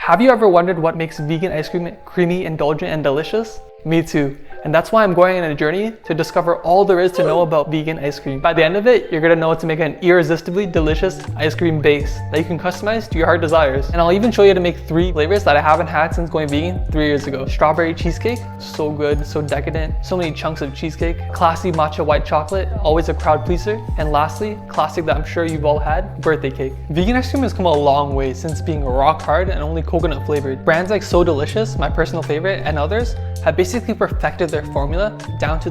Have you ever wondered what makes vegan ice cream creamy, indulgent, and delicious? Me too. And that's why I'm going on a journey to discover all there is to know about vegan ice cream. By the end of it, you're gonna know how to make an irresistibly delicious ice cream base that you can customize to your heart desires. And I'll even show you how to make 3 flavors that I haven't had since going vegan 3 years ago. Strawberry cheesecake, so good, so decadent, so many chunks of cheesecake. Classy matcha white chocolate, always a crowd pleaser. And lastly, classic that I'm sure you've all had, birthday cake. Vegan ice cream has come a long way since being rock hard and only coconut flavored. Brands like So Delicious, my personal favorite, and others have basically perfected their formula down to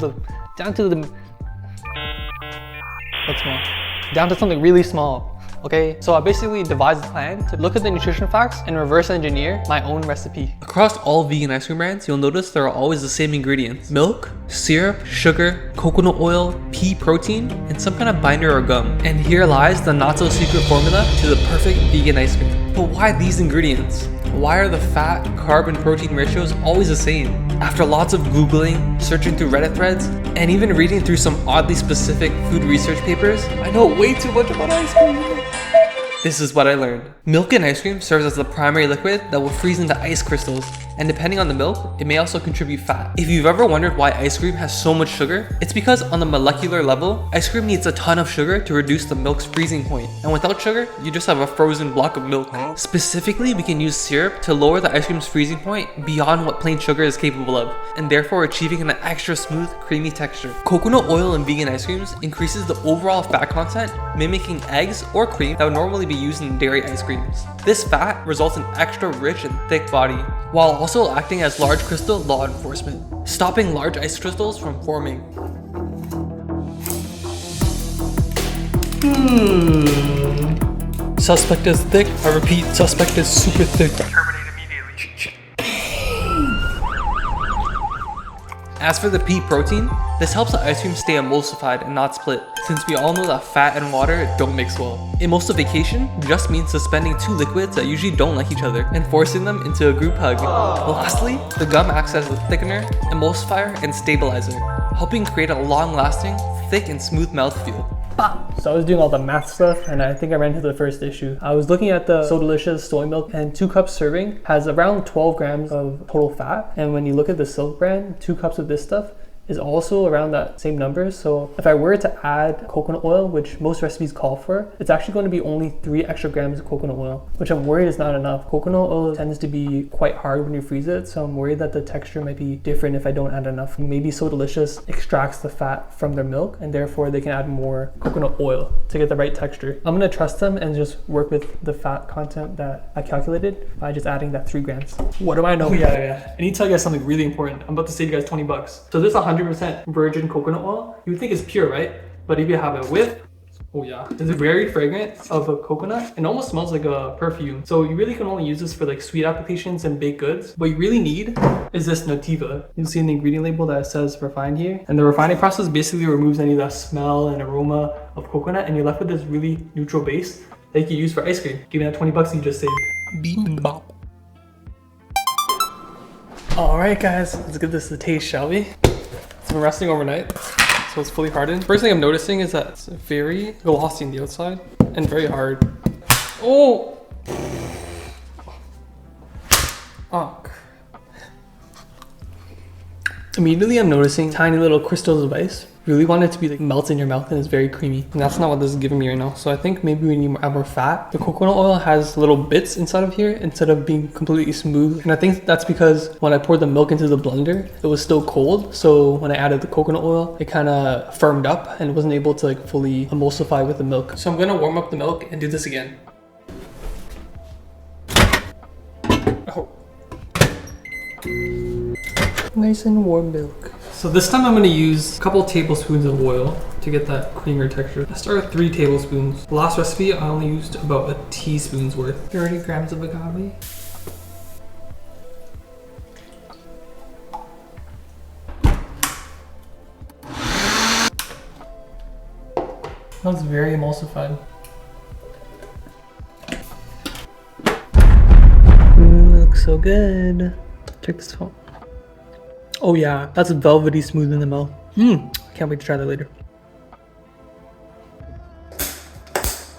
something really small. Okay, so I basically devised a plan to look at the nutrition facts and reverse engineer my own recipe. Across all vegan ice cream brands, you'll notice there are always the same ingredients: milk, syrup, sugar, coconut oil, pea protein, and some kind of binder or gum. And here lies the not so secret formula to the perfect vegan ice cream. But why these ingredients? Why are the fat, carb, and protein ratios always the same? After lots of Googling, searching through Reddit threads, and even reading through some oddly specific food research papers, I know way too much about ice cream. This is what I learned. Milk in ice cream serves as the primary liquid that will freeze into ice crystals, and depending on the milk, it may also contribute fat. If you've ever wondered why ice cream has so much sugar, it's because on the molecular level, ice cream needs a ton of sugar to reduce the milk's freezing point. And without sugar, you just have a frozen block of milk. Specifically, we can use syrup to lower the ice cream's freezing point beyond what plain sugar is capable of, and therefore achieving an extra smooth, creamy texture. Coconut oil in vegan ice creams increases the overall fat content, mimicking eggs or cream that would normally be used in dairy ice creams. This fat results in extra rich and thick body, while also acting as large crystal law enforcement, stopping large ice crystals from forming. Suspect is thick. I repeat, suspect is super thick. Terminate immediately. As for the pea protein, this helps the ice cream stay emulsified and not split, since we all know that fat and water don't mix well. Emulsification just means suspending 2 liquids that usually don't like each other and forcing them into a group hug. Lastly, the gum acts as a thickener, emulsifier, and stabilizer, helping create a long-lasting, thick and smooth mouthfeel. So I was doing all the math stuff and I think I ran into the first issue. I was looking at the So Delicious soy milk, and 2 cups serving has around 12 grams of total fat. And when you look at the Silk brand, 2 cups of this stuff is also around that same number. So if I were to add coconut oil, which most recipes call for, it's actually going to be only 3 extra grams of coconut oil, which I'm worried is not enough. Coconut oil tends to be quite hard when you freeze it, so I'm worried that the texture might be different if I don't add enough. Maybe So Delicious extracts the fat from their milk and therefore they can add more coconut oil to get the right texture. I'm gonna trust them and just work with the fat content that I calculated by just adding that 3 grams. What do I know? Yeah. I need to tell you guys something really important. I'm about to save you guys 20 bucks. So this 100% virgin coconut oil, you would think it's pure, right? But if you have a whiff, oh yeah, it's very fragrant of a coconut and almost smells like a perfume. So you really can only use this for like sweet applications and baked goods. What you really need is this Nativa. You'll see in the ingredient label that it says refined here. And the refining process basically removes any of that smell and aroma of coconut, and you're left with this really neutral base that you can use for ice cream. Give me that 20 bucks you just saved. Beep bop. All right guys, let's give this a taste, shall we? It's been resting overnight, so it's fully hardened. First thing I'm noticing is that it's very glossy on the outside and very hard. Oh! Immediately I'm noticing tiny little crystals of ice. Really want it to be like melts in your mouth, and it's very creamy. And that's not what this is giving me right now. So I think maybe we need to add more fat. The coconut oil has little bits inside of here instead of being completely smooth. And I think that's because when I poured the milk into the blender, it was still cold. So when I added the coconut oil, it kind of firmed up and wasn't able to like fully emulsify with the milk. So I'm gonna warm up the milk and do this again. Oh. Nice and warm milk. So this time I'm going to use a couple tablespoons of oil to get that creamier texture. I started with 3 tablespoons. The last recipe I only used about a teaspoon's worth. 30 grams of agave. Smells very emulsified. Looks so good. Check this out. Oh yeah, that's velvety smooth in the mouth. Can't wait to try that later.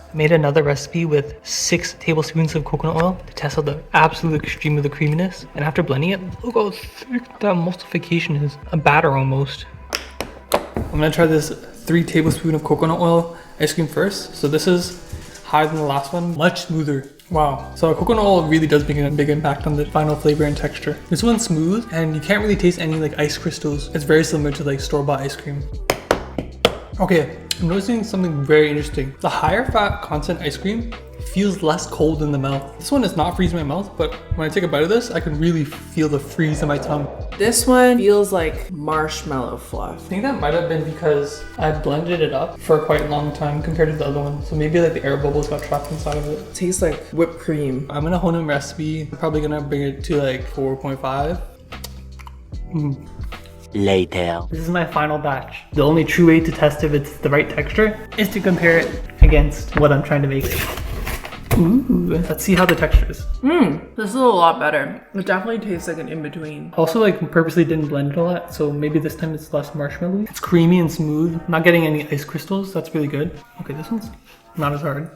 I made another recipe with 6 tablespoons of coconut oil to test out the absolute extreme of the creaminess. And after blending it, look how thick that emulsification is. A batter almost. I'm gonna try this 3 tablespoons of coconut oil ice cream first. So this is higher than the last one, much smoother. Wow. So coconut oil really does make a big impact on the final flavor and texture. This one's smooth and you can't really taste any like ice crystals. It's very similar to like store-bought ice cream. Okay, I'm noticing something very interesting. The higher fat content ice cream feels less cold in the mouth. This one is not freezing my mouth, but when I take a bite of this, I can really feel the freeze in my tongue. This one feels like marshmallow fluff. I think that might have been because I blended it up for quite a long time compared to the other one. So maybe like the air bubbles got trapped inside of it. It tastes like whipped cream. I'm gonna hone in recipe. I'm probably gonna bring it to like 4.5. Later. This is my final batch. The only true way to test if it's the right texture is to compare it against what I'm trying to make. Ooh, let's see how the texture is. This is a lot better. It definitely tastes like an in-between. Also, like, purposely didn't blend it a lot, so maybe this time it's less marshmallowy. It's creamy and smooth. Not getting any ice crystals. That's really good. Okay, this one's not as hard.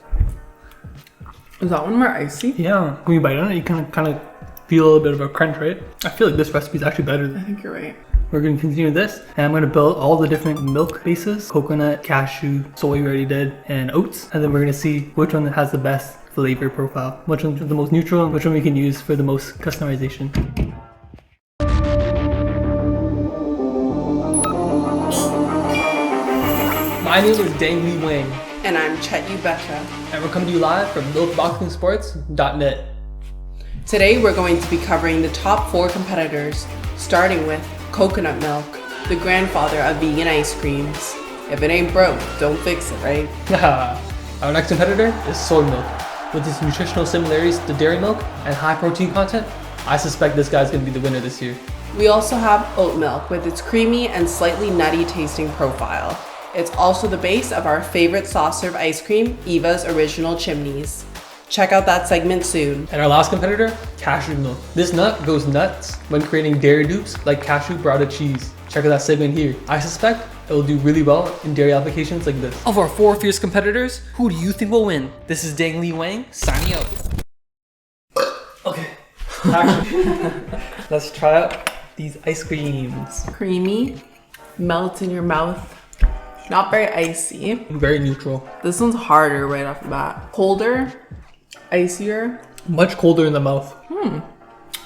Is that one more icy? Yeah. When you bite on it, you can kind of feel a little bit of a crunch, right? I feel like this recipe is actually better. I think you're right. We're going to continue this, and I'm going to build all the different milk bases: coconut, cashew, soy we already did, and oats. And then we're going to see which one has the best flavor profile, which one's the most neutral, and which one we can use for the most customization. My name is Dang Lee Wang, And I'm Chet Betcha. and we're coming to you live from milkboxingsports.net. Today we're going to be covering the top 4 competitors, starting with coconut milk, the grandfather of vegan ice creams. If it ain't broke, don't fix it, right? Our next competitor is soy milk. With its nutritional similarities to dairy milk and high protein content, I suspect this guy's gonna be the winner this year. We also have oat milk with its creamy and slightly nutty tasting profile. It's also the base of our favorite soft serve ice cream, Eva's Original Chimneys. Check out that segment soon. And our last competitor, cashew milk. This nut goes nuts when creating dairy dupes like cashew burrata cheese. Check out that segment here. I suspect it will do really well in dairy applications like this. Of our 4 fierce competitors, who do you think will win? This is Dang Lee Wang, signing out. Okay, let's try out these ice creams. Creamy, melt in your mouth, not very icy. Very neutral. This one's harder right off the bat. Colder, icier. Much colder in the mouth. I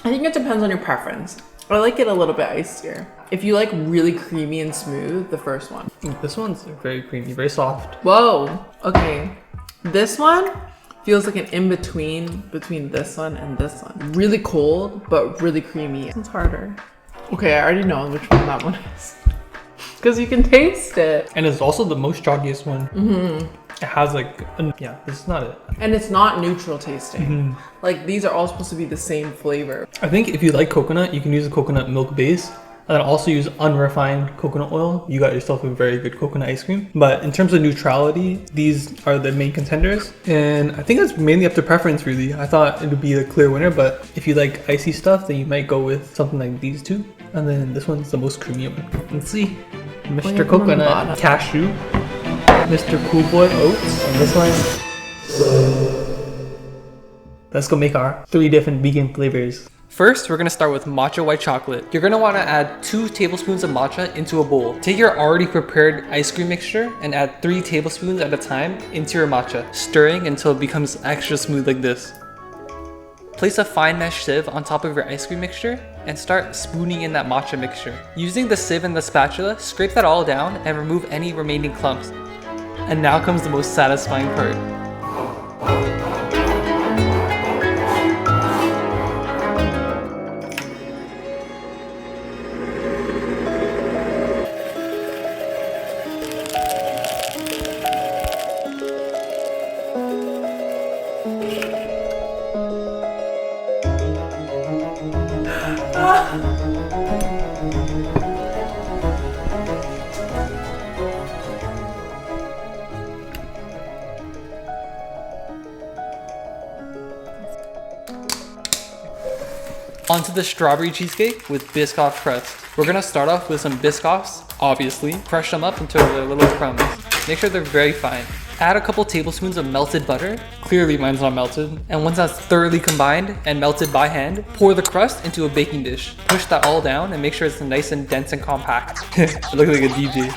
think it depends on your preference. I like it a little bit icier. If you like really creamy and smooth, the first one. This one's very creamy, very soft. Whoa, okay. This one feels like an in-between between this one and this one. Really cold, but really creamy. This one's harder. Okay, I already know which one that one is. Because you can taste it. And it's also the most chalkiest one. It has like, yeah, this is not it. And it's not neutral tasting. Like these are all supposed to be the same flavor. I think if you like coconut, you can use a coconut milk base. And then also use unrefined coconut oil. You got yourself a very good coconut ice cream. But in terms of neutrality, these are the main contenders. And I think it's mainly up to preference really. I thought it would be the clear winner, but if you like icy stuff, then you might go with something like these two. And then this one's the most creamy one. Let's see. Mr. Coconut Cashew, Mr. Cool Boy Oats, and this one. Let's go make our 3 different vegan flavors. First, we're gonna start with matcha white chocolate. You're gonna wanna add 2 tablespoons of matcha into a bowl. Take your already prepared ice cream mixture and add 3 tablespoons at a time into your matcha, stirring until it becomes extra smooth like this. Place a fine mesh sieve on top of your ice cream mixture and start spooning in that matcha mixture. Using the sieve and the spatula, scrape that all down and remove any remaining clumps. And now comes the most satisfying part. Onto the strawberry cheesecake with Biscoff crust. We're gonna start off with some Biscoffs, obviously. Crush them up until they're little crumbs. Make sure they're very fine. Add a couple tablespoons of melted butter. Clearly mine's not melted. And once that's thoroughly combined and melted by hand, pour the crust into a baking dish. Push that all down and make sure it's nice and dense and compact. It looks like a DJ.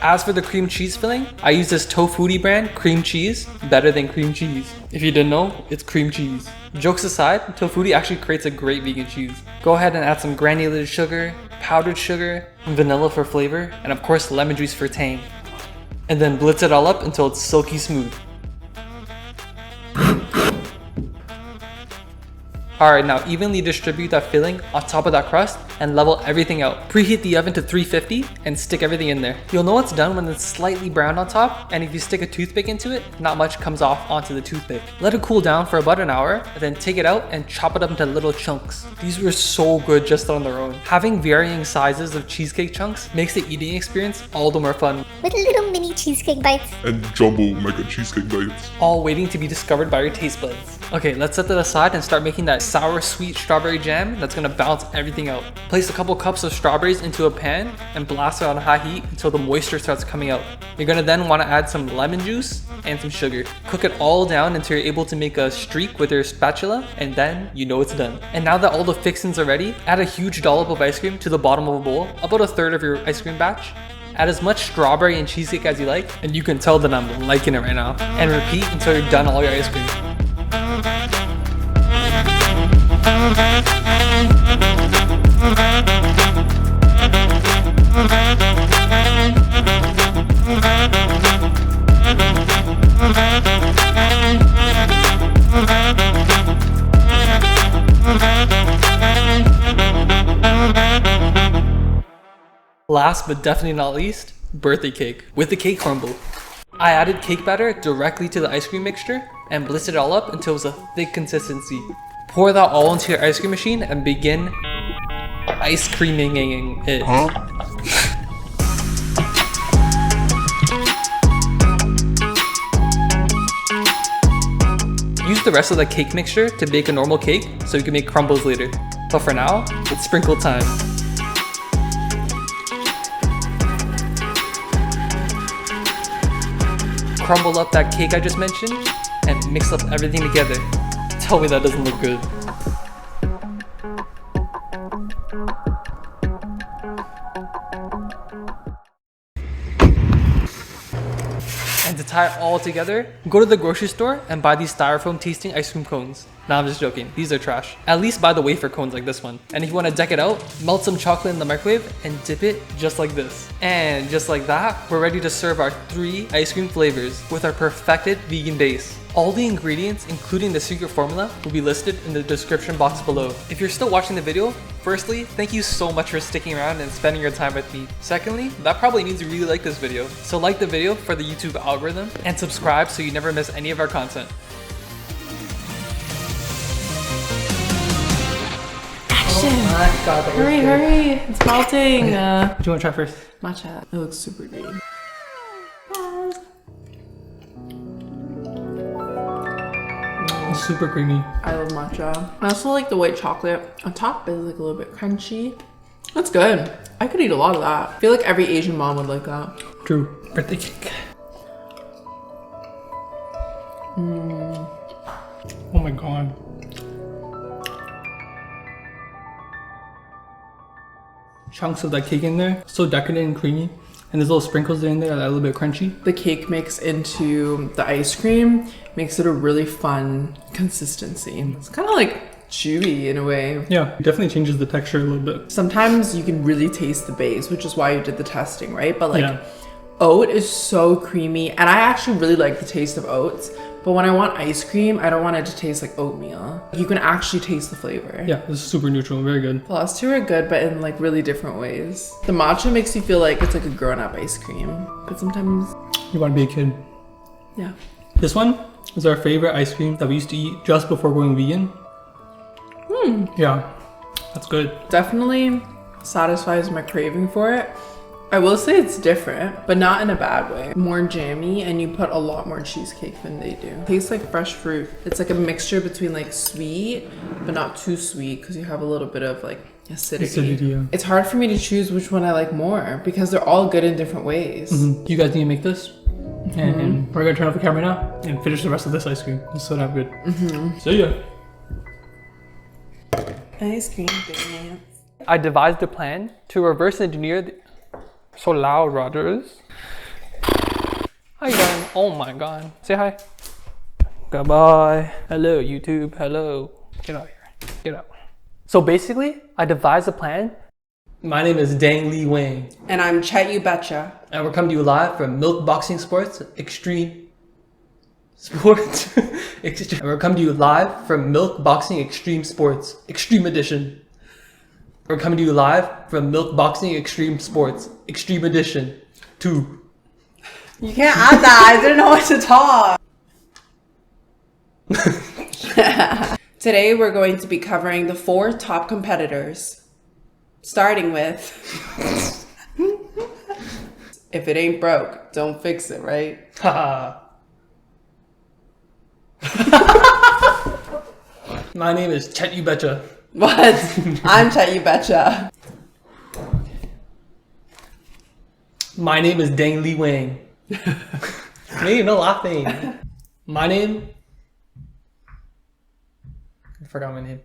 As for the cream cheese filling, I use this Tofutti brand cream cheese, better than cream cheese. If you didn't know, it's cream cheese. Jokes aside, Tofutti actually creates a great vegan cheese. Go ahead and add some granulated sugar, powdered sugar, vanilla for flavor, and of course lemon juice for tang. And then blitz it all up until it's silky smooth. Alright, now evenly distribute that filling on top of that crust and level everything out. Preheat the oven to 350 and stick everything in there. You'll know it's done when it's slightly browned on top, and if you stick a toothpick into it, not much comes off onto the toothpick. Let it cool down for about an hour, and then take it out and chop it up into little chunks. These were so good just on their own. Having varying sizes of cheesecake chunks makes the eating experience all the more fun. With little mini cheesecake bites. And jumbo mega cheesecake bites. All waiting to be discovered by your taste buds. Okay, let's set that aside and start making that sour sweet strawberry jam that's gonna balance everything out. Place a couple cups of strawberries into a pan and blast it on high heat until the moisture starts coming out. You're gonna then wanna add some lemon juice and some sugar. Cook it all down until you're able to make a streak with your spatula, and then you know it's done. And now that all the fixings are ready, add a huge dollop of ice cream to the bottom of a bowl, about a third of your ice cream batch. Add as much strawberry and cheesecake as you like, and you can tell that I'm liking it right now. And repeat until you're done all your ice cream. Last but definitely not least, birthday cake with the cake crumble. I added cake batter directly to the ice cream mixture and blitzed it all up until it was a thick consistency. Pour that all into your ice cream machine and begin ice creaming it. Use the rest of the cake mixture to bake a normal cake so you can make crumbles later. But for now, it's sprinkle time. Crumble up that cake I just mentioned and mix up everything together. Tell me that doesn't look good. And to tie it all together, go to the grocery store and buy these styrofoam tasting ice cream cones. Nah, I'm just joking. These are trash. At least buy the wafer cones like this one. And if you want to deck it out, melt some chocolate in the microwave and dip it just like this. And just like that, we're ready to serve our 3 ice cream flavors with our perfected vegan base. All the ingredients, including the secret formula, will be listed in the description box below. If you're still watching the video, firstly, thank you so much for sticking around and spending your time with me. Secondly, that probably means you really like this video. So like the video for the YouTube algorithm and subscribe so you never miss any of our content. Action! Oh my god, that was Hurry, good. hurry! It's melting! Do you want to try first? Matcha. It looks super green. It's super creamy. I love matcha. I also like the white chocolate. On top is like a little bit crunchy. That's good. I could eat a lot of that. I feel like every Asian mom would like that. True. Birthday cake. Oh my god. Chunks of that cake in there. So decadent and creamy. And there's little sprinkles in there that are a little bit crunchy. The cake mix into the ice cream makes it a really fun consistency. It's kind of like chewy in a way. Yeah, it definitely changes the texture a little bit. Sometimes you can really taste the base, which is why you did the testing, right? But like Yeah. oat is so creamy, and I actually really like the taste of oats. But when I want ice cream, I don't want it to taste like oatmeal. You can actually taste the flavor. Yeah, this is super neutral, very good. The last two are good, but in like really different ways. The matcha makes you feel like it's like a grown-up ice cream, but sometimes, You want to be a kid. yeah. This one is our favorite ice cream that we used to eat just before going vegan. Yeah, that's good. Definitely satisfies my craving for it. I will say it's different, but not in a bad way. More jammy, and you put a lot more cheesecake than they do. Tastes like fresh fruit. It's like a mixture between like sweet, but not too sweet because you have a little bit of like acidity. Yeah. It's hard for me to choose which one I like more because they're all good in different ways. You guys need to make this? And we're gonna turn off the camera now and finish the rest of this ice cream. It's so damn good. See ya. Ice cream dance. I devised a plan to reverse engineer the... So loud, Rogers. How you doing? Oh my god. Say hi. Goodbye. Hello, YouTube. Hello. Get out here. Get out. So basically, I devised a plan. My name is Dang Lee Wang. And I'm Chet You Betcha. And we're coming to you live from Milk Boxing Sports Extreme Sports. And we're coming to you live from Milk Boxing Extreme Sports Extreme Edition. We're coming to you live from Milk Boxing Extreme Sports Extreme Edition 2. You can't add that. I didn't know what to talk. Today we're going to be covering the 4 top competitors. Starting with, if it ain't broke, don't fix it, right? Haha. My name is Chet You Betcha. What? I'm Chet You Betcha. My name is Dang Lee Wang. Me, no laughing. My name... I forgot my name.